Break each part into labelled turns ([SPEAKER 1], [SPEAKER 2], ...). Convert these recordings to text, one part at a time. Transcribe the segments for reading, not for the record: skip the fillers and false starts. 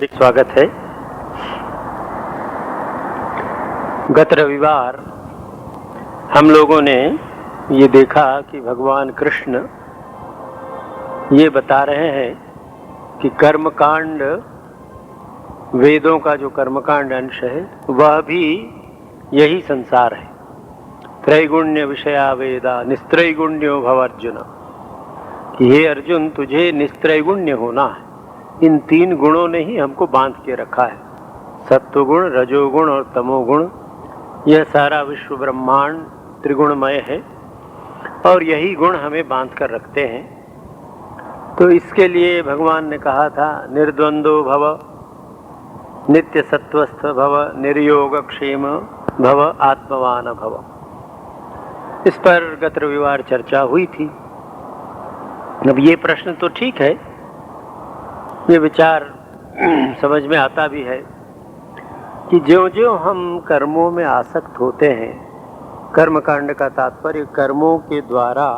[SPEAKER 1] हार्दिक स्वागत है। गत रविवार हम लोगों ने ये देखा कि भगवान कृष्ण ये बता रहे हैं कि कर्मकांड, वेदों का जो कर्मकांड अंश है वह भी यही संसार है। त्रैगुण्य विषया वेदा निस्त्रैगुण्यो भव अर्जुन, कि हे अर्जुन तुझे निस्त्रैगुण्य होना है। इन तीन गुणों ने ही हमको बांध के रखा है, सत्वगुण, रजोगुण और तमोगुण। यह सारा विश्व ब्रह्मांड त्रिगुणमय है और यही गुण हमें बांध कर रखते हैं। तो इसके लिए भगवान ने कहा था निर्द्वंदो भव, नित्य सत्वस्थ भव, निर्योगक्षेम भव, आत्मवान भव। इस पर गत रविवार चर्चा हुई थी। अब ये प्रश्न तो ठीक है, ये विचार समझ में आता भी है कि ज्यों-ज्यों हम कर्मों में आसक्त होते हैं, कर्मकांड का तात्पर्य कर्मों के द्वारा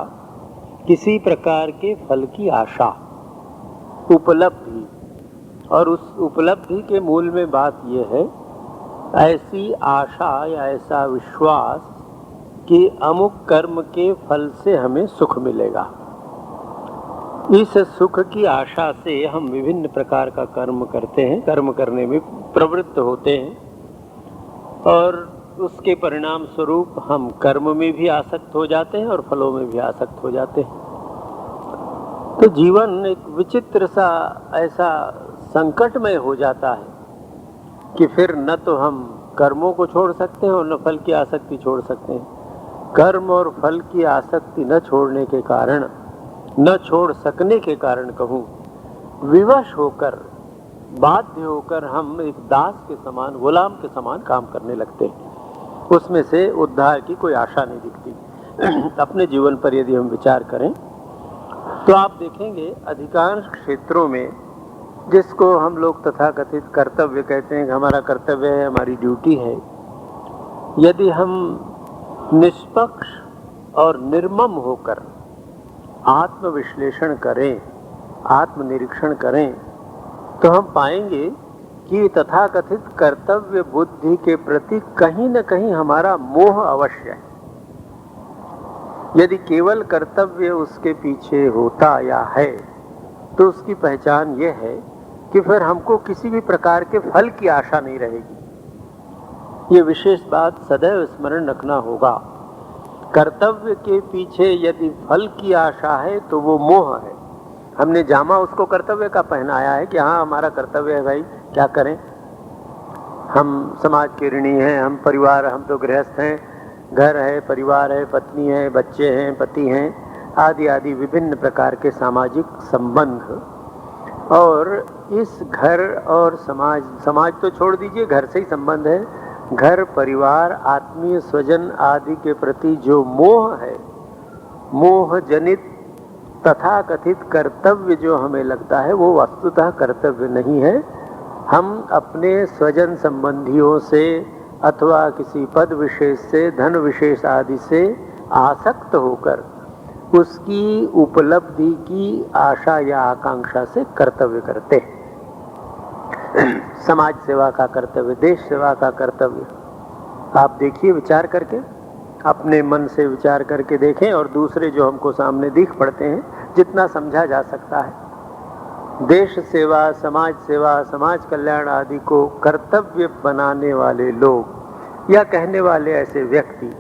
[SPEAKER 1] किसी प्रकार के फल की आशा, उपलब्धि, और उस उपलब्धि के मूल में बात यह है ऐसी आशा या ऐसा विश्वास कि अमुक कर्म के फल से हमें सुख मिलेगा। इस सुख की आशा से हम विभिन्न प्रकार का कर्म करते हैं, कर्म करने में प्रवृत्त होते हैं और उसके परिणाम स्वरूप हम कर्म में भी आसक्त हो जाते हैं और फलों में भी आसक्त हो जाते हैं। तो जीवन एक विचित्र सा ऐसा संकटमय हो जाता है कि फिर न तो हम कर्मों को छोड़ सकते हैं और न फल की आसक्ति छोड़ सकते हैं। कर्म और फल की आसक्ति न छोड़ने के कारण, न छोड़ सकने के कारण कहूँ, विवश होकर, बाध्य होकर हम एक दास के समान, गुलाम के समान काम करने लगते हैं। उसमें से उद्धार की कोई आशा नहीं दिखती। अपने जीवन पर यदि हम विचार करें तो आप देखेंगे अधिकांश क्षेत्रों में, जिसको हम लोग तथाकथित कर्तव्य कहते हैं, हमारा कर्तव्य है, हमारी ड्यूटी है, यदि हम निष्पक्ष और निर्मम होकर आत्मविश्लेषण करें, आत्मनिरीक्षण करें, तो हम पाएंगे कि तथाकथित कर्तव्य बुद्धि के प्रति कहीं न कहीं हमारा मोह अवश्य है। यदि केवल कर्तव्य उसके पीछे होता या है तो उसकी पहचान यह है कि फिर हमको किसी भी प्रकार के फल की आशा नहीं रहेगी। ये विशेष बात सदैव स्मरण रखना होगा। कर्तव्य के पीछे यदि फल की आशा है तो वो मोह है। हमने जामा उसको कर्तव्य का पहनाया है कि हाँ हमारा कर्तव्य है भाई, क्या करें, हम समाज के ऋणी हैं, हम परिवार, हम तो गृहस्थ हैं, घर है, परिवार है, पत्नी है, बच्चे हैं, पति हैं, आदि आदि विभिन्न प्रकार के सामाजिक संबंध। और इस घर और समाज तो छोड़ दीजिए, घर से ही संबंध है। घर, परिवार, आत्मीय स्वजन आदि के प्रति जो मोह है, मोह जनित तथाकथित कर्तव्य जो हमें लगता है वो वस्तुतः कर्तव्य नहीं है। हम अपने स्वजन संबंधियों से अथवा किसी पद विशेष से, धन विशेष आदि से आसक्त होकर उसकी उपलब्धि की आशा या आकांक्षा से कर्तव्य करते हैं। समाज सेवा का कर्तव्य, देश सेवा का कर्तव्य, आप देखिए, विचार करके, अपने मन से विचार करके देखें और दूसरे जो हमको सामने दिख पड़ते हैं, जितना समझा जा सकता है, देश सेवा, समाज कल्याण आदि को कर्तव्य बनाने वाले लोग या कहने वाले ऐसे व्यक्ति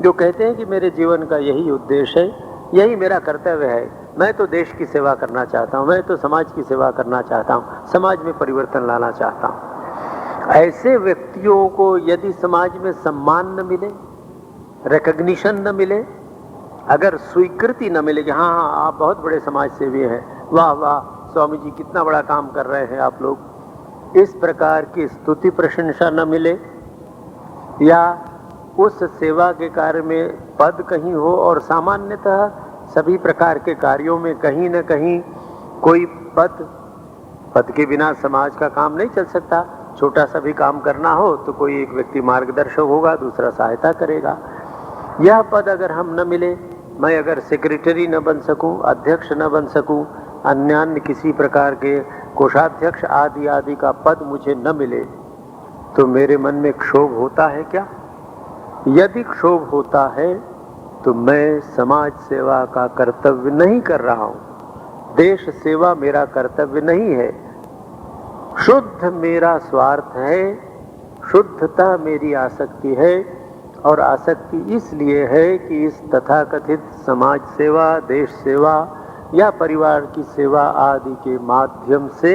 [SPEAKER 1] जो कहते हैं कि मेरे जीवन का यही उद्देश्य है, यही मेरा कर्तव्य है, मैं तो देश की सेवा करना चाहता हूँ, मैं तो समाज की सेवा करना चाहता हूँ, समाज में परिवर्तन लाना चाहता हूँ। ऐसे व्यक्तियों को यदि समाज में सम्मान न मिले, रिकॉग्निशन न मिले, अगर स्वीकृति न मिले कि हाँ हाँ आप बहुत बड़े समाज सेवी हैं, वाह वाह स्वामी जी कितना बड़ा काम कर रहे हैं आप लोग, इस प्रकार की स्तुति प्रशंसा न मिले, या उस सेवा के कार्य में पद कहीं हो, और सामान्यतः सभी प्रकार के कार्यों में कहीं न कहीं कोई पद के बिना समाज का काम नहीं चल सकता। छोटा सा भी काम करना हो तो कोई एक व्यक्ति मार्गदर्शक होगा, दूसरा सहायता करेगा। यह पद अगर हम न मिले, मैं अगर सेक्रेटरी न बन सकूं, अध्यक्ष न बन सकूं, अन्य किसी प्रकार के कोषाध्यक्ष आदि आदि का पद मुझे न मिले तो मेरे मन में क्षोभ होता है क्या? यदि क्षोभ होता है तो मैं समाज सेवा का कर्तव्य नहीं कर रहा हूं, देश सेवा मेरा कर्तव्य नहीं है। शुद्ध मेरा स्वार्थ है, शुद्धता मेरी आसक्ति है, और आसक्ति इसलिए है कि इस तथाकथित समाज सेवा, देश सेवा या परिवार की सेवा आदि के माध्यम से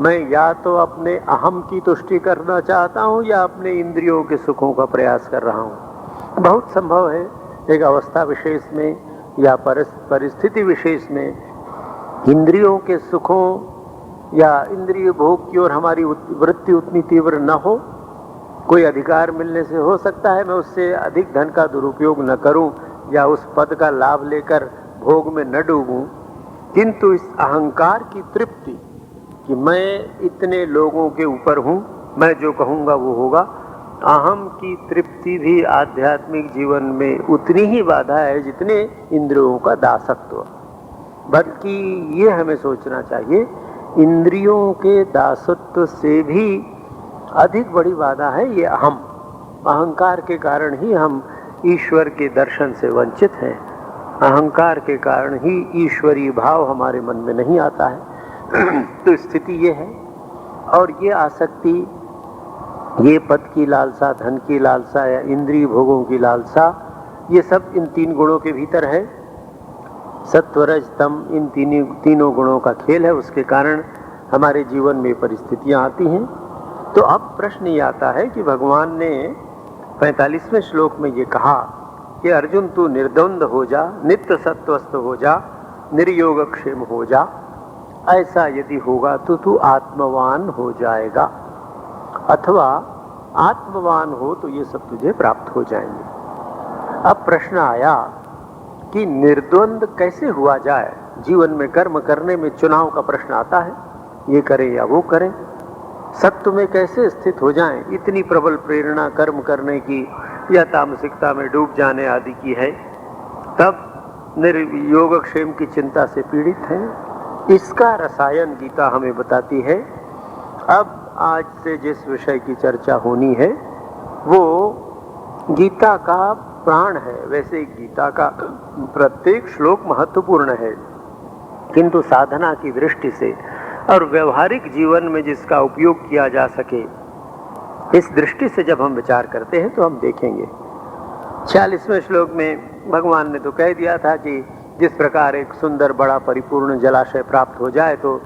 [SPEAKER 1] मैं या तो अपने अहम की तुष्टि करना चाहता हूं या अपने इंद्रियों के सुखों का प्रयास कर रहा हूं। बहुत संभव है एक अवस्था विशेष में या परिस्थिति विशेष में इंद्रियों के सुखों या इंद्रिय भोग की ओर हमारी वृत्ति उतनी तीव्र न हो। कोई अधिकार मिलने से हो सकता है मैं उससे अधिक धन का दुरुपयोग न करूं या उस पद का लाभ लेकर भोग में न डूबूं, किंतु इस अहंकार की तृप्ति कि मैं इतने लोगों के ऊपर हूं, मैं जो कहूंगा वो होगा, अहम की तृप्ति भी आध्यात्मिक जीवन में उतनी ही बाधा है जितने इंद्रियों का दासत्व। बल्कि ये हमें सोचना चाहिए इंद्रियों के दासत्व से भी अधिक बड़ी बाधा है ये अहम। अहंकार के कारण ही हम ईश्वर के दर्शन से वंचित हैं, अहंकार के कारण ही ईश्वरीय भाव हमारे मन में नहीं आता है। तो स्थिति ये है, और ये आसक्ति, ये पद की लालसा, धन की लालसा या इंद्रिय भोगों की लालसा, ये सब इन तीन गुणों के भीतर है। सत्व रज तम, इन तीनों गुणों का खेल है, उसके कारण हमारे जीवन में परिस्थितियां आती हैं। तो अब प्रश्न ये आता है कि भगवान ने 45वें श्लोक में ये कहा कि अर्जुन तू निर्द्वंद हो जा, नित्य सत्वस्थ हो जा, निर्योगक्षेम हो जा। ऐसा यदि होगा तो तू आत्मवान हो जाएगा, अथवा आत्मवान हो तो ये सब तुझे प्राप्त हो जाएंगे। अब प्रश्न आया कि निर्द्वंद कैसे हुआ जाए। जीवन में कर्म करने में चुनाव का प्रश्न आता है, ये करें या वो करें। सत्व में कैसे स्थित हो जाएं, इतनी प्रबल प्रेरणा कर्म करने की या तामसिकता में डूब जाने आदि की है, तब निर्योगक्षेम की चिंता से पीड़ित है। इसका रसायन गीता हमें बताती है। अब आज से जिस विषय की चर्चा होनी है वो गीता का प्राण है। वैसे गीता का प्रत्येक श्लोक महत्वपूर्ण है, किंतु साधना की दृष्टि से और व्यवहारिक जीवन में जिसका उपयोग किया जा सके, इस दृष्टि से जब हम विचार करते हैं तो हम देखेंगे 46वें श्लोक में भगवान ने तो कह दिया था कि जिस प्रकार एक सुंदर बड़ा परिपूर्ण जलाशय प्राप्त हो जाए तो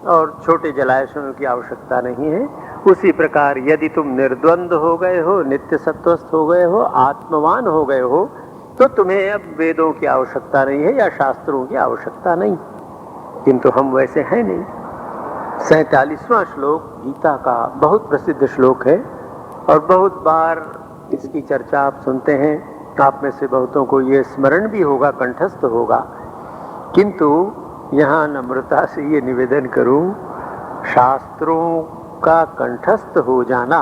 [SPEAKER 1] और छोटे जलाशयों की आवश्यकता नहीं है, उसी प्रकार यदि तुम निर्द्वंद हो गए हो, नित्य सत्वस्थ हो गए हो, आत्मवान हो गए हो, तो तुम्हें अब वेदों की आवश्यकता नहीं है या शास्त्रों की आवश्यकता नहीं। किंतु हम वैसे हैं नहीं। 47वां श्लोक गीता का बहुत प्रसिद्ध श्लोक है और बहुत बार इसकी चर्चा आप सुनते हैं। आप में से बहुतों को ये स्मरण भी होगा, कंठस्थ होगा, किंतु यहाँ नम्रता से ये निवेदन करूं, शास्त्रों का कंठस्थ हो जाना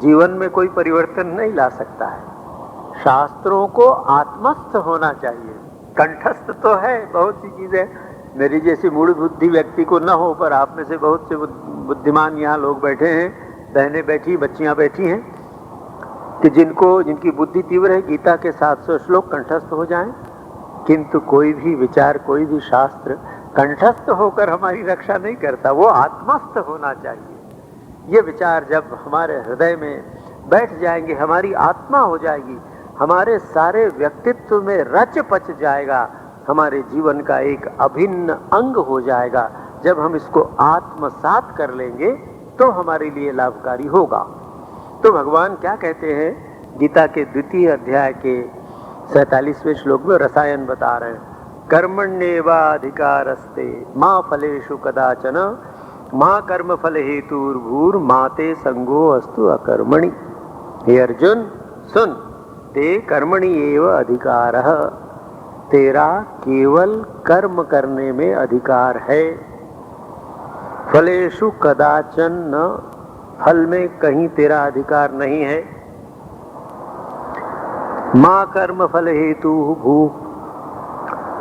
[SPEAKER 1] जीवन में कोई परिवर्तन नहीं ला सकता है। शास्त्रों को आत्मस्थ होना चाहिए। कंठस्थ तो है बहुत सी चीजें, मेरी जैसी मूढ़ बुद्धि व्यक्ति को न हो, पर आप में से बहुत से बुद्धिमान यहाँ लोग बैठे हैं, बहनें बैठी, बच्चियां बैठी हैं, कि जिनकी बुद्धि तीव्र है, गीता के 700 श्लोक कंठस्थ हो जाएं। किंतु कोई भी विचार, कोई भी शास्त्र कंठस्थ होकर हमारी रक्षा नहीं करता, वो आत्मस्थ होना चाहिए। ये विचार जब हमारे हृदय में बैठ जाएंगे, हमारी आत्मा हो जाएगी, हमारे सारे व्यक्तित्व में रच पच जाएगा, हमारे जीवन का एक अभिन्न अंग हो जाएगा। जब हम इसको आत्मसात कर लेंगे तो हमारे लिए लाभकारी होगा। तो भगवान क्या कहते हैं गीता के 2 अध्याय के 47वें श्लोक में रसायन बता रहे हैं। कर्मण्येवाधिकारस्ते मा फलेषु कदाचन मा कर्म फल हेतुर्भूर माते संगो अस्तु अकर्मणि। हे अर्जुन सुन, ते कर्मणि एव अधिकारः, तेरा केवल कर्म करने में अधिकार है। फलेषु कदाचन न, फल में कहीं तेरा अधिकार नहीं है। माँ कर्म फल हेतु भू,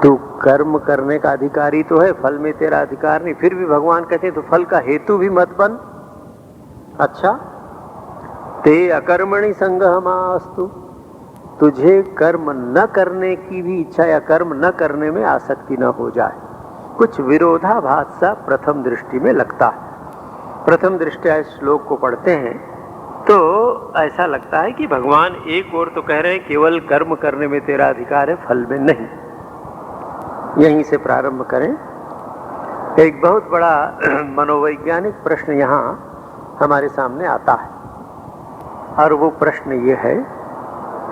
[SPEAKER 1] तू कर्म करने का अधिकारी तो है, फल में तेरा अधिकार नहीं। फिर भी भगवान कहते हैं तो फल का हेतु भी मत बन। अच्छा, ते अकर्मणि संगहमास्तु, तुझे कर्म न करने की भी इच्छा या कर्म न करने में आसक्ति न हो जाए। कुछ विरोधाभास सा प्रथम दृष्टि में लगता है। प्रथम दृष्टया इस श्लोक को पढ़ते हैं तो ऐसा लगता है कि भगवान एक ओर तो कह रहे हैं केवल कर्म करने में तेरा अधिकार है, फल में नहीं। यहीं से प्रारंभ करें। एक बहुत बड़ा मनोवैज्ञानिक प्रश्न यहाँ हमारे सामने आता है, और वो प्रश्न ये है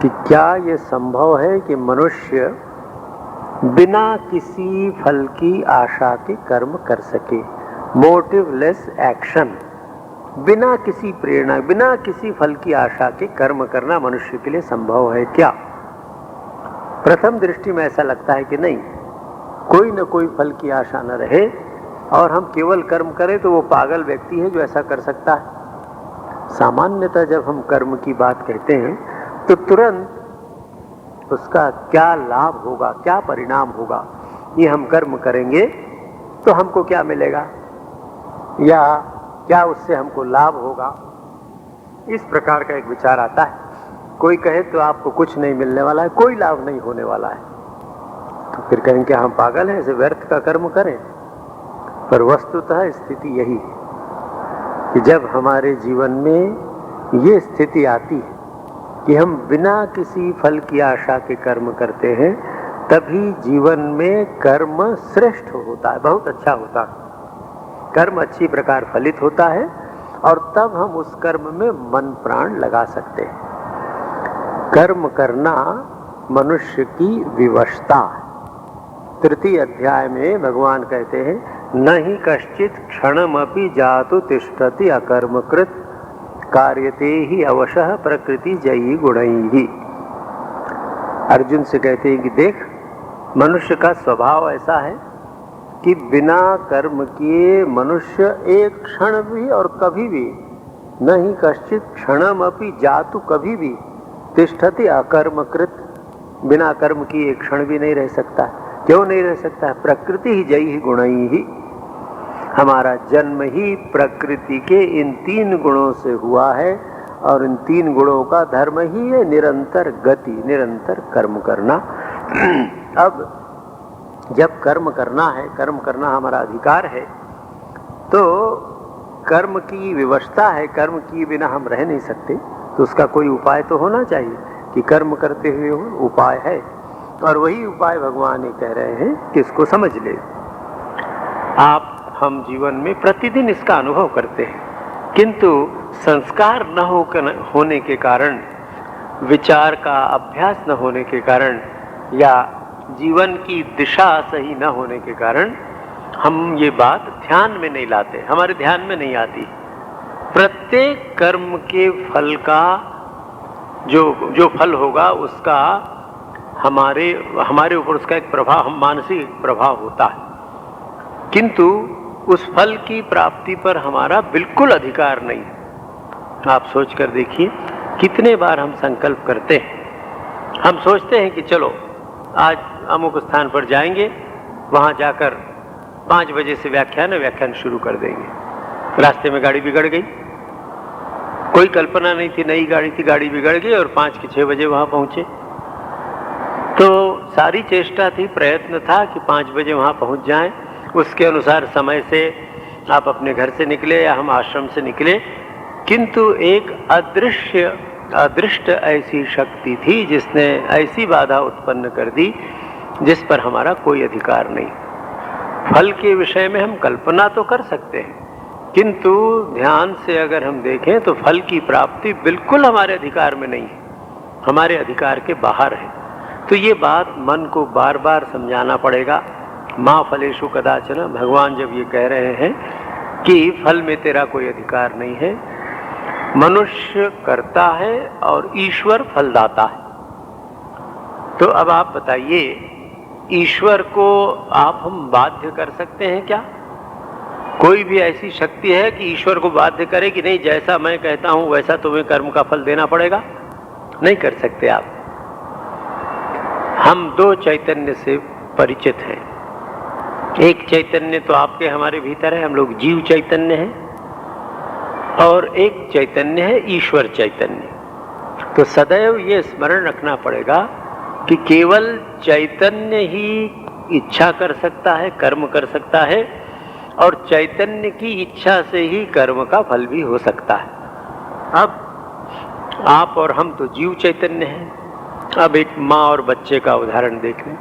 [SPEAKER 1] कि क्या ये संभव है कि मनुष्य बिना किसी फल की आशा के कर्म कर सके? मोटिवलेस एक्शन, बिना किसी प्रेरणा, बिना किसी फल की आशा के कर्म करना मनुष्य के लिए संभव है क्या? प्रथम दृष्टि में ऐसा लगता है कि नहीं, कोई न कोई फल की आशा न रहे और हम केवल कर्म करें तो वो पागल व्यक्ति है जो ऐसा कर सकता है। सामान्यतः जब हम कर्म की बात कहते हैं तो तुरंत उसका क्या लाभ होगा, क्या परिणाम होगा, ये हम कर्म करेंगे तो हमको क्या मिलेगा या क्या उससे हमको लाभ होगा, इस प्रकार का एक विचार आता है। कोई कहे तो आपको कुछ नहीं मिलने वाला है, कोई लाभ नहीं होने वाला है, तो फिर कहेंगे क्या हम पागल हैं, ऐसे व्यर्थ का कर्म करें? पर वस्तुतः स्थिति यही है कि जब हमारे जीवन में ये स्थिति आती है कि हम बिना किसी फल की आशा के कर्म करते हैं, तभी जीवन में कर्म श्रेष्ठ होता है, बहुत अच्छा होता है। कर्म अच्छी प्रकार फलित होता है और तब हम उस कर्म में मन प्राण लगा सकते हैं। कर्म करना मनुष्य की विवशता है। तृतीय अध्याय में भगवान कहते हैं न ही कश्चित क्षणमपि जातु तिष्ठति अकर्मकृत कार्यते ही अवशः प्रकृति जयी गुणैहि। अर्जुन से कहते हैं कि देख, मनुष्य का स्वभाव ऐसा है कि बिना कर्म किए मनुष्य एक क्षण भी और कभी भी, न ही कश्चित क्षणमपि जातु, कभी भी तिष्ठति अकर्मकृत, बिना कर्म किए एक क्षण भी नहीं रह सकता। क्यों नहीं रह सकता है? प्रकृति ही जयी गुणैहि, हमारा जन्म ही प्रकृति के इन 3 गुणों से हुआ है और इन 3 गुणों का धर्म ही है निरंतर गति, निरंतर कर्म करना। अब जब कर्म करना है, कर्म करना हमारा अधिकार है, तो कर्म की विवशता है, कर्म किए बिना हम रह नहीं सकते, तो उसका कोई उपाय तो होना चाहिए कि कर्म करते हुए उपाय है, और वही उपाय भगवान ये कह रहे हैं कि इसको समझ ले। आप हम जीवन में प्रतिदिन इसका अनुभव करते हैं, किंतु संस्कार न होने के कारण, विचार का अभ्यास न होने के कारण, या जीवन की दिशा सही न होने के कारण हम ये बात ध्यान में नहीं लाते, हमारे ध्यान में नहीं आती। प्रत्येक कर्म के फल का जो फल होगा उसका हमारे ऊपर उसका एक प्रभाव, हम मानसिक प्रभाव होता है, किंतु उस फल की प्राप्ति पर हमारा बिल्कुल अधिकार नहीं। आप सोच कर देखिए, कितने बार हम संकल्प करते हैं, हम सोचते हैं कि चलो आज अमुक स्थान पर जाएंगे, वहां जाकर 5 बजे से व्याख्यान शुरू कर देंगे। रास्ते में गाड़ी बिगड़ गई, कोई कल्पना नहीं थी, नई गाड़ी थी, गाड़ी बिगड़ गई और 5 के 6 बजे वहां पहुंचे। तो सारी चेष्टा थी, प्रयत्न था कि 5 बजे वहां पहुंच जाएं, उसके अनुसार समय से आप अपने घर से निकले या हम आश्रम से निकले, किंतु एक अदृष्ट ऐसी शक्ति थी जिसने ऐसी बाधा उत्पन्न कर दी जिस पर हमारा कोई अधिकार नहीं। फल के विषय में हम कल्पना तो कर सकते हैं, किंतु ध्यान से अगर हम देखें तो फल की प्राप्ति बिल्कुल हमारे अधिकार में नहीं है, हमारे अधिकार के बाहर है। तो ये बात मन को बार बार समझाना पड़ेगा। माँ फलेषु कदाचन, भगवान जब ये कह रहे हैं कि फल में तेरा कोई अधिकार नहीं है, मनुष्य करता है और ईश्वर फलदाता है। तो अब आप बताइए, ईश्वर को आप हम बाध्य कर सकते हैं क्या? कोई भी ऐसी शक्ति है कि ईश्वर को बाध्य करे कि नहीं, जैसा मैं कहता हूं वैसा तुम्हें कर्म का फल देना पड़ेगा? नहीं कर सकते आप। हम 2 चैतन्य से परिचित हैं। एक चैतन्य तो आपके हमारे भीतर है, हम लोग जीव चैतन्य हैं, और एक चैतन्य है ईश्वर चैतन्य। तो सदैव ये स्मरण रखना पड़ेगा कि केवल चैतन्य ही इच्छा कर सकता है, कर्म कर सकता है, और चैतन्य की इच्छा से ही कर्म का फल भी हो सकता है। अब आप और हम तो जीव चैतन्य हैं। अब एक माँ और बच्चे का उदाहरण देख लें।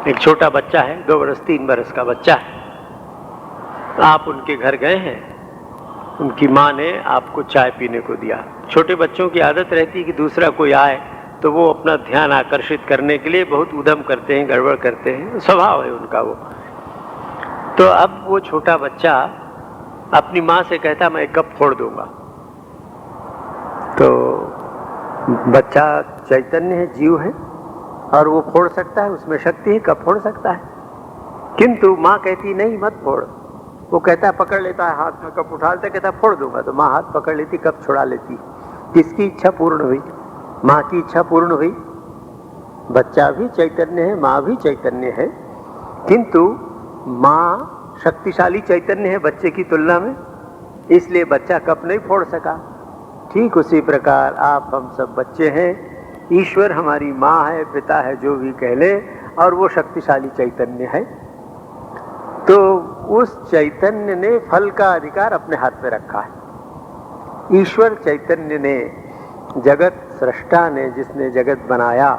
[SPEAKER 1] एक छोटा बच्चा है, 2 वर्ष 3 वर्ष का बच्चा है। आप उनके घर गए हैं, उनकी माँ ने आपको चाय पीने को दिया। छोटे बच्चों की आदत रहती है कि दूसरा कोई आए तो वो अपना ध्यान आकर्षित करने के लिए बहुत उद्यम करते हैं, गड़बड़ करते हैं, स्वभाव है उनका वो। तो अब वो छोटा बच्चा अपनी माँ से कहता मैं एक कप फोड़ दूंगा। तो बच्चा चैतन्य है, जीव है, और वो फोड़ सकता है, उसमें शक्ति है, कप फोड़ सकता है। किंतु माँ कहती नहीं मत फोड़। वो कहता है, पकड़ लेता है हाथ में, कप उठाता, कहता फोड़ दूंगा। तो माँ हाथ पकड़ लेती, कप छुड़ा लेती। किसकी इच्छा पूर्ण हुई? माँ की इच्छा पूर्ण हुई। बच्चा भी चैतन्य है, माँ भी चैतन्य है, किंतु माँ शक्तिशाली चैतन्य है बच्चे की तुलना में, इसलिए बच्चा कप नहीं फोड़ सका। ठीक उसी प्रकार आप हम सब बच्चे हैं, ईश्वर हमारी माँ है, पिता है, जो भी कह ले, और वो शक्तिशाली चैतन्य है। तो उस चैतन्य ने फल का अधिकार अपने हाथ में रखा है। ईश्वर चैतन्य ने, जगत सृष्टा ने, जिसने जगत बनाया,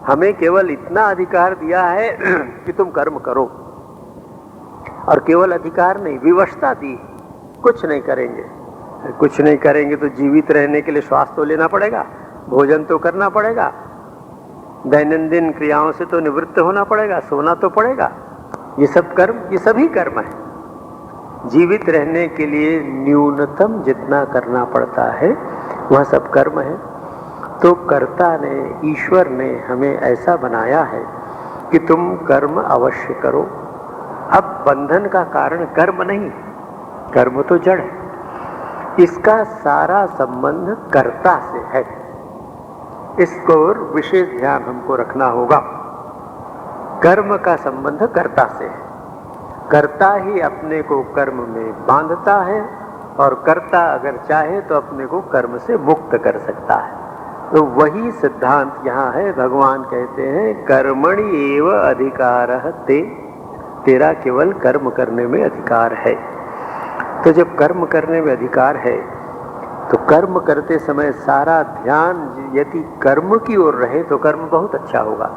[SPEAKER 1] हमें केवल इतना अधिकार दिया है कि तुम कर्म करो। और केवल अधिकार नहीं, विवशता दी। कुछ नहीं करेंगे, कुछ नहीं करेंगे तो जीवित रहने के लिए श्वास तो लेना पड़ेगा, भोजन तो करना पड़ेगा, दैनंदिन क्रियाओं से तो निवृत्त होना पड़ेगा, सोना तो पड़ेगा। ये सब कर्म, ये सभी कर्म है। जीवित रहने के लिए न्यूनतम जितना करना पड़ता है वह सब कर्म है। तो कर्ता ने, ईश्वर ने हमें ऐसा बनाया है कि तुम कर्म अवश्य करो। अब बंधन का कारण कर्म नहीं, कर्म तो जड़ है, इसका सारा संबंध कर्ता से है। इसको विशेष ध्यान हमको रखना होगा। कर्म का संबंध कर्ता से है। कर्ता ही अपने को कर्म में बांधता है, और कर्ता अगर चाहे तो अपने को कर्म से मुक्त कर सकता है। तो वही सिद्धांत यहाँ है। भगवान कहते हैं कर्मणि एव अधिकारः ते, तेरा केवल कर्म करने में अधिकार है। तो जब कर्म करने में अधिकार है तो कर्म करते समय सारा ध्यान यदि कर्म की ओर रहे तो कर्म बहुत अच्छा होगा।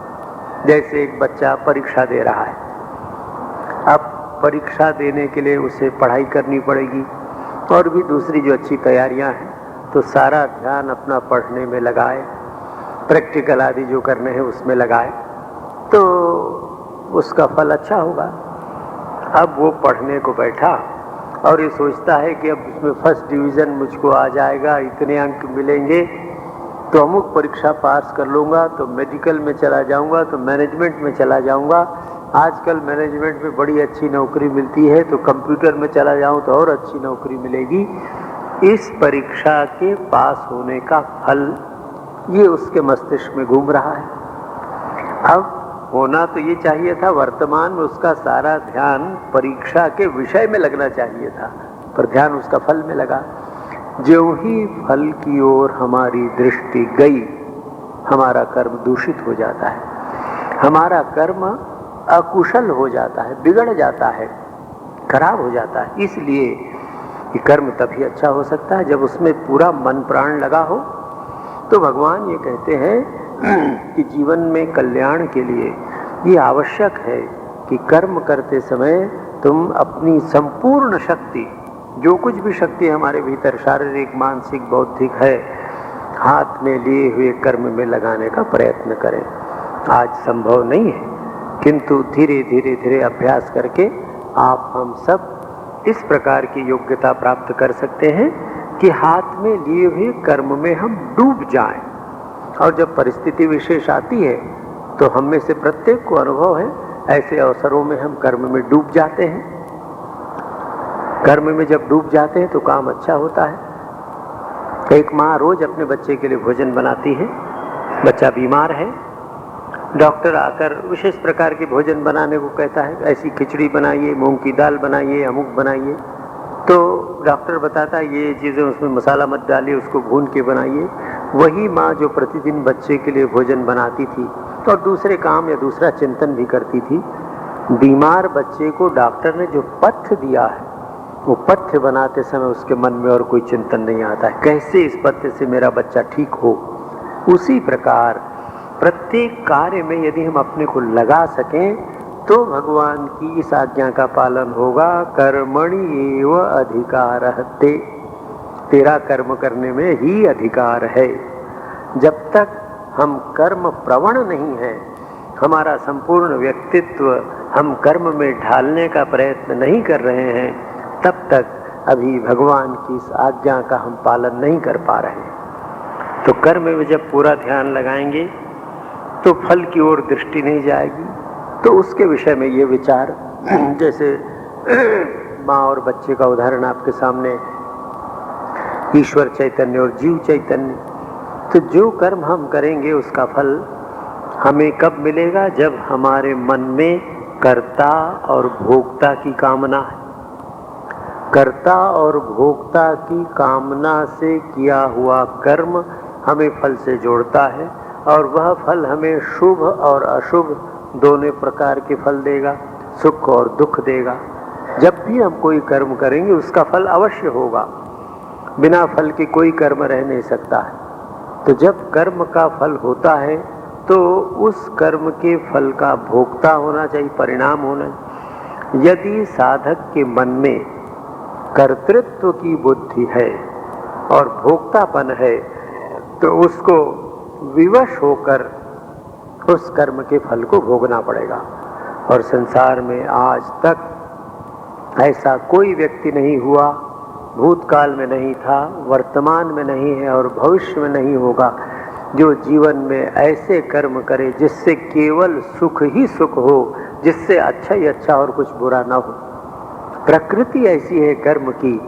[SPEAKER 1] जैसे एक बच्चा परीक्षा दे रहा है, अब परीक्षा देने के लिए उसे पढ़ाई करनी पड़ेगी और भी दूसरी जो अच्छी तैयारियां हैं, तो सारा ध्यान अपना पढ़ने में लगाए, प्रैक्टिकल आदि जो करने हैं उसमें लगाए, तो उसका फल अच्छा होगा। अब वो पढ़ने को बैठा और ये सोचता है कि अब इसमें फर्स्ट डिवीज़न मुझको आ जाएगा, इतने अंक मिलेंगे तो अमुक परीक्षा पास कर लूँगा, तो मेडिकल में चला जाऊँगा, तो मैनेजमेंट में चला जाऊँगा। आजकल मैनेजमेंट में बड़ी अच्छी नौकरी मिलती है, तो कंप्यूटर में चला जाऊँ तो और अच्छी नौकरी मिलेगी। इस परीक्षा के पास होने का फल ये उसके मस्तिष्क में घूम रहा है। अब होना तो ये चाहिए था, वर्तमान में उसका सारा ध्यान परीक्षा के विषय में लगना चाहिए था, पर ध्यान उसका फल में लगा। ज्यों ही फल की ओर हमारी दृष्टि गई, हमारा कर्म दूषित हो जाता है, हमारा कर्म अकुशल हो जाता है, बिगड़ जाता है, खराब हो जाता है। इसलिए कि कर्म तभी अच्छा हो सकता है जब उसमें पूरा मन प्राण लगा हो। तो भगवान ये कहते हैं कि जीवन में कल्याण के लिए ये आवश्यक है कि कर्म करते समय तुम अपनी संपूर्ण शक्ति, जो कुछ भी शक्ति हमारे भीतर शारीरिक, मानसिक, बौद्धिक है, हाथ में लिए हुए कर्म में लगाने का प्रयत्न करें। आज संभव नहीं है, किंतु धीरे धीरे धीरे अभ्यास करके आप हम सब इस प्रकार की योग्यता प्राप्त कर सकते हैं कि हाथ में लिए हुए कर्म में हम डूब जाएं। और जब परिस्थिति विशेष आती है तो हम में से प्रत्येक को अनुभव है, ऐसे अवसरों में हम कर्म में डूब जाते हैं। कर्म में जब डूब जाते हैं तो काम अच्छा होता है। एक माँ रोज अपने बच्चे के लिए भोजन बनाती है, बच्चा बीमार है, डॉक्टर आकर विशेष प्रकार के भोजन बनाने को कहता है, ऐसी खिचड़ी बनाइए, मूंग की दाल बनाइए, अमुक बनाइए। तो डॉक्टर बताता है ये चीज़ें उसमें मसाला मत डालिए, उसको भून के बनाइए। वही माँ जो प्रतिदिन बच्चे के लिए भोजन बनाती थी और दूसरे काम या दूसरा चिंतन भी करती थी, बीमार बच्चे को डॉक्टर ने जो पथ्य दिया है, वो पथ्य बनाते समय उसके मन में और कोई चिंतन नहीं आता है, कैसे इस पथ्य से मेरा बच्चा ठीक हो। उसी प्रकार प्रत्येक कार्य में यदि हम अपने को लगा सकें तो भगवान की इस आज्ञा का पालन होगा। कर्मणि एव अधिकारस्ते, तेरा कर्म करने में ही अधिकार है। जब तक हम कर्म प्रवण नहीं है, हमारा संपूर्ण व्यक्तित्व हम कर्म में ढालने का प्रयत्न नहीं कर रहे हैं, तब तक अभी भगवान की इस आज्ञा का हम पालन नहीं कर पा रहे हैं। तो कर्म में जब पूरा ध्यान लगाएंगे तो फल की ओर दृष्टि नहीं जाएगी। तो उसके विषय में ये विचार, जैसे माँ और बच्चे का उदाहरण आपके सामने, ईश्वर चैतन्य और जीव चैतन्य। तो जो कर्म हम करेंगे उसका फल हमें कब मिलेगा? जब हमारे मन में कर्ता और भोक्ता की कामना है। कर्ता और भोक्ता की कामना से किया हुआ कर्म हमें फल से जोड़ता है और वह फल हमें शुभ और अशुभ दोनों प्रकार के फल देगा, सुख और दुख देगा। जब भी हम कोई कर्म करेंगे उसका फल अवश्य होगा, बिना फल के कोई कर्म रह नहीं सकता है। तो जब कर्म का फल होता है तो उस कर्म के फल का भोक्ता होना चाहिए, परिणाम होना चाहिए। यदि साधक के मन में कर्तृत्व की बुद्धि है और भोक्तापन है तो उसको विवश होकर उस कर्म के फल को भोगना पड़ेगा। और संसार में आज तक ऐसा कोई व्यक्ति नहीं हुआ, भूतकाल में नहीं था, वर्तमान में नहीं है और भविष्य में नहीं होगा, जो जीवन में ऐसे कर्म करे जिससे केवल सुख ही सुख हो, जिससे अच्छा ही अच्छा और कुछ बुरा ना हो। प्रकृति ऐसी है कर्म की।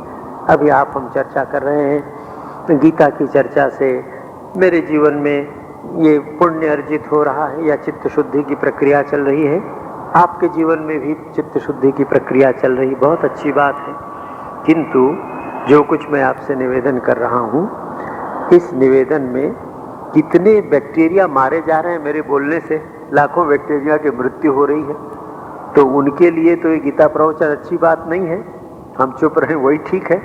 [SPEAKER 1] अभी आप हम चर्चा कर रहे हैं, गीता की चर्चा से मेरे जीवन में ये पुण्य अर्जित हो रहा है या चित्त शुद्धि की प्रक्रिया चल रही है। आपके जीवन में भी चित्त शुद्धि की प्रक्रिया चल रही, बहुत अच्छी बात है। किंतु जो कुछ मैं आपसे निवेदन कर रहा हूँ, इस निवेदन में कितने बैक्टीरिया मारे जा रहे हैं मेरे बोलने से, लाखों बैक्टीरिया की मृत्यु हो रही है। तो उनके लिए तो ये गीता प्रवचन अच्छी बात नहीं है, हम चुप रहें वही ठीक है।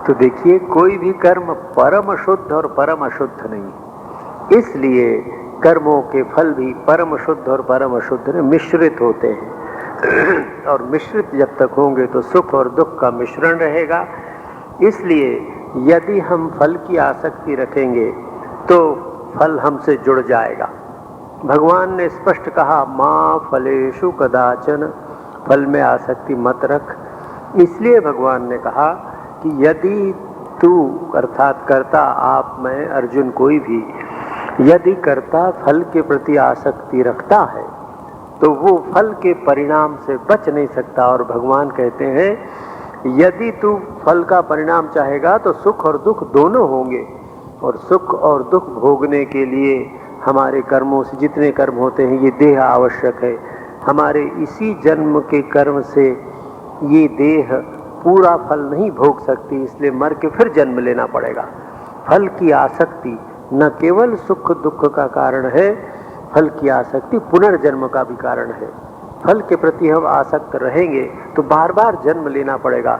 [SPEAKER 1] तो देखिए, कोई भी कर्म परम शुद्ध और परम अशुद्ध नहीं, इसलिए कर्मों के फल भी परम शुद्ध और परम अशुद्ध में मिश्रित होते हैं। और मिश्रित जब तक होंगे तो सुख और दुख का मिश्रण रहेगा। इसलिए यदि हम फल की आसक्ति रखेंगे तो फल हमसे जुड़ जाएगा। भगवान ने स्पष्ट कहा, माँ फलेषु कदाचन, फल में आसक्ति मत रख। इसलिए भगवान ने कहा कि यदि तू, अर्थात कर्ता, आप, मैं, अर्जुन, कोई भी यदि कर्ता फल के प्रति आसक्ति रखता है तो वो फल के परिणाम से बच नहीं सकता। और भगवान कहते हैं यदि तू फल का परिणाम चाहेगा तो सुख और दुख दोनों होंगे, और सुख और दुख भोगने के लिए हमारे कर्मों से, जितने कर्म होते हैं, ये देह आवश्यक है। हमारे इसी जन्म के कर्म से ये देह पूरा फल नहीं भोग सकती, इसलिए मर के फिर जन्म लेना पड़ेगा। फल की आसक्ति न केवल सुख दुख का कारण है, फल की आसक्ति पुनर्जन्म का भी कारण है। फल के प्रति हम आसक्त रहेंगे तो बार बार जन्म लेना पड़ेगा,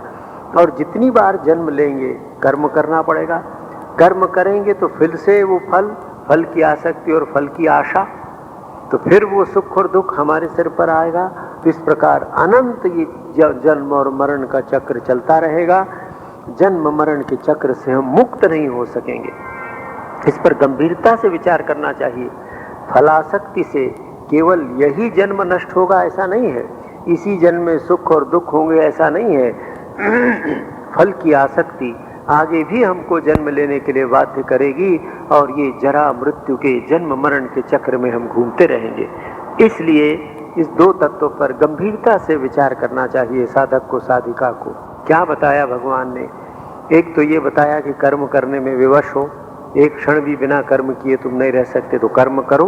[SPEAKER 1] और जितनी बार जन्म लेंगे कर्म करना पड़ेगा। कर्म करेंगे तो फिर से वो फल की आसक्ति और फल की आशा, तो फिर वो सुख और दुख हमारे सिर पर आएगा। तो इस प्रकार अनंत ये जन्म और मरण का चक्र चलता रहेगा। जन्म मरण के चक्र से हम मुक्त नहीं हो सकेंगे। इस पर गंभीरता से विचार करना चाहिए। फलासक्ति से केवल यही जन्म नष्ट होगा ऐसा नहीं है, इसी जन्म में सुख और दुख होंगे ऐसा नहीं है। फल की आसक्ति आगे भी हमको जन्म लेने के लिए बाध्य करेगी, और ये जरा मृत्यु के जन्म मरण के चक्र में हम घूमते रहेंगे। इसलिए इस दो तत्वों पर गंभीरता से विचार करना चाहिए साधक को, साधिका को। क्या बताया भगवान ने? एक तो ये बताया कि कर्म करने में विवश हो, एक क्षण भी बिना कर्म किए तुम नहीं रह सकते, तो कर्म करो।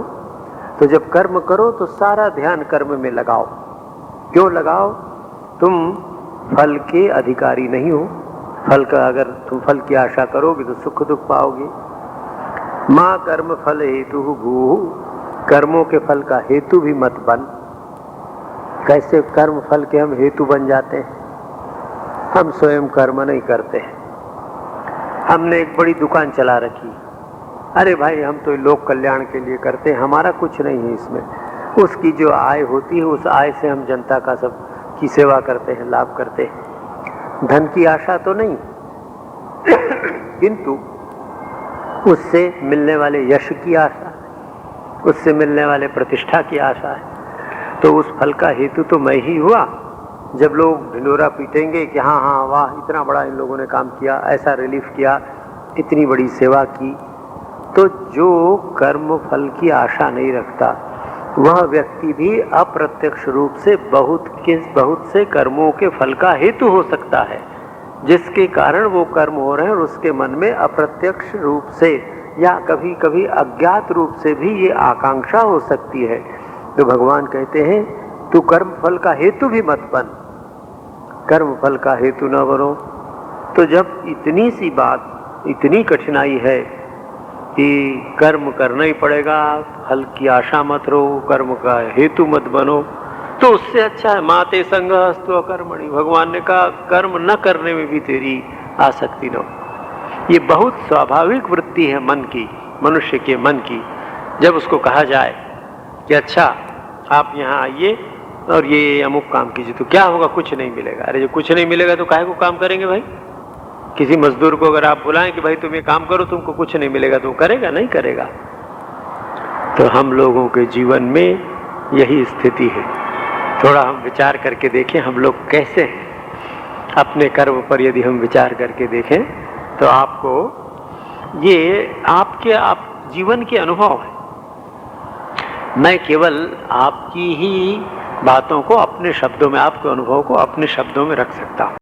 [SPEAKER 1] तो जब कर्म करो तो सारा ध्यान कर्म में लगाओ। क्यों लगाओ? तुम फल के अधिकारी नहीं हो। फल का अगर तुम फल की आशा करोगे तो सुख दुख पाओगे। माँ कर्म फल हेतु भू, कर्मों के फल का हेतु भी मत बन। कैसे कर्म फल के हम हेतु बन जाते हैं? हम स्वयं कर्म नहीं करते हैं। हमने एक बड़ी दुकान चला रखी, अरे भाई हम तो लोक कल्याण के लिए करते हैं, हमारा कुछ नहीं है इसमें। उसकी जो आय होती है उस आय से हम जनता का सब की सेवा करते हैं, लाभ करते हैं। धन की आशा तो नहीं, किंतु उससे मिलने वाले यश की आशा, उससे मिलने वाले प्रतिष्ठा की आशा है। तो उस फल का हेतु तो मैं ही हुआ। जब लोग ढिंडोरा पीटेंगे कि हाँ हाँ वाह इतना बड़ा इन लोगों ने काम किया, ऐसा रिलीफ किया, इतनी बड़ी सेवा की, तो जो कर्म फल की आशा नहीं रखता वह व्यक्ति भी अप्रत्यक्ष रूप से बहुत से कर्मों के फल का हेतु हो सकता है, जिसके कारण वो कर्म हो रहे हैं और उसके मन में अप्रत्यक्ष रूप से या कभी कभी अज्ञात रूप से भी ये आकांक्षा हो सकती है। तो भगवान कहते हैं तू कर्म फल का हेतु भी मत बन, कर्म फल का हेतु न बनो। तो जब इतनी सी बात, इतनी कठिनाई है कि कर्म करना ही पड़ेगा, फल की आशा मत रहो, कर्म का हेतु मत बनो, तो उससे अच्छा है माते संगस्तु कर्मणि। भगवान ने कहा कर्म न करने में भी तेरी आसक्ति न हो। ये बहुत स्वाभाविक वृत्ति है मन की, मनुष्य के मन की। जब उसको कहा जाए कि अच्छा आप यहाँ आइए और ये अमुक काम कीजिए, तो क्या होगा? कुछ नहीं मिलेगा। अरे जो कुछ नहीं मिलेगा तो काहे को काम करेंगे भाई? किसी मजदूर को अगर आप बुलाएं कि भाई तुम ये काम करो, तुमको कुछ नहीं मिलेगा, तो करेगा? नहीं करेगा। तो हम लोगों के जीवन में यही स्थिति है। थोड़ा हम विचार करके देखें हम लोग कैसे हैं। अपने कर्म पर यदि हम विचार करके देखें तो आपको ये आपके जीवन के अनुभव है। मैं केवल आपकी ही बातों को अपने शब्दों में, आपके अनुभव को अपने शब्दों में रख सकता हूँ।